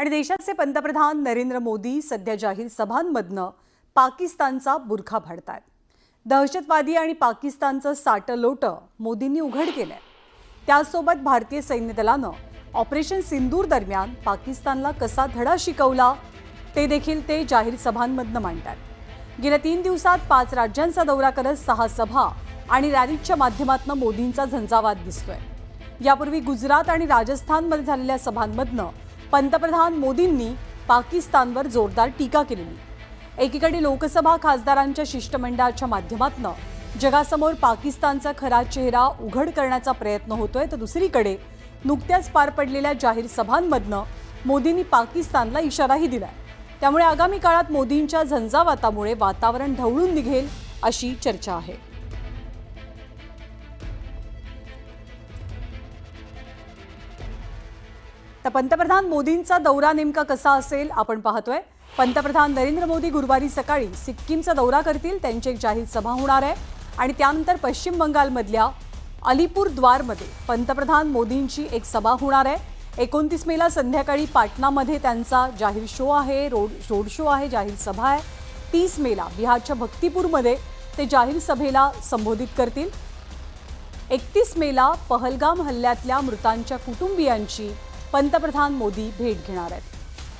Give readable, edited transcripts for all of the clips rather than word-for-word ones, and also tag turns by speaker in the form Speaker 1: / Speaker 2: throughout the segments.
Speaker 1: आणि देशाचे पंतप्रधान नरेंद्र मोदी सध्या जाहीर सभांमधनं पाकिस्तानचा बुरखा फाडतायत। दहशतवादी आणि पाकिस्तानचं साटलोटं मोदींनी उघड केलंय। त्यासोबत भारतीय सैन्य दलानं ऑपरेशन सिंदूर दरम्यान पाकिस्तानला कसा धडा शिकवला ते देखील ते जाहीर सभांमधनं मांडतात। गेल्या 3 दिवसात 5 राज्यांचा दौरा करत 6 सभा आणि रॅलीच्या माध्यमातून मोदींचा झंझावात दिसतोय। यापूर्वी गुजरात आणि राजस्थानमध्ये झालेल्या सभांमधनं पंतप्रधान मोदींनी पाकिस्तानवर जोरदार टीका केली। एकीकडे लोकसभा खासदारांच्या शिष्टमंडळाच्या माध्यमातून जगासमोर पाकिस्तानचा खरा चेहरा उघड करण्याचा प्रयत्न होतोय, तर दुसरीकडे नुकत्याच पार पडलेल्या जाहीर सभांमधनं मोदींनी पाकिस्तानला इशाराही दिलाय। त्यामुळे आगामी काळात मोदींच्या झंझावातामुळे वातावरण ढवळून निघेल अशी चर्चा आहे। तर पंतप्रधान मोदींचा दौरा नेमका कसा असेल आपण पाहतोय। पंतप्रधान नरेंद्र मोदी गुरुवारी सकाळी सिक्कीमचा दौरा करतील। त्यांची एक जाहीर सभा होणार आहे आणि त्यानंतर पश्चिम बंगालमधल्या अलीपुरद्वारमध्ये पंतप्रधान मोदींची एक सभा होणार आहे। 29 मेला संध्याकाळी पाटणामध्ये त्यांचा जाहीर शो आहे, रोड शो आहे, जाहीर सभा आहे। 30 मेला बिहारच्या भक्तीपूरमध्ये ते जाहीर सभेला संबोधित करतील। 31 मेला पहलगाम हल्ल्यातल्या मृतांच्या कुटुंबियांची पंतप्रधान मोदी भेट घेणार आहेत।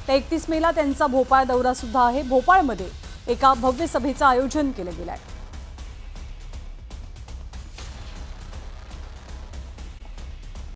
Speaker 1: तर 31 मेला त्यांचा भोपाळ दौरा सुद्धा आहे। भोपाळमध्ये एका भव्य सभेचं आयोजन केलं गेलं आहे।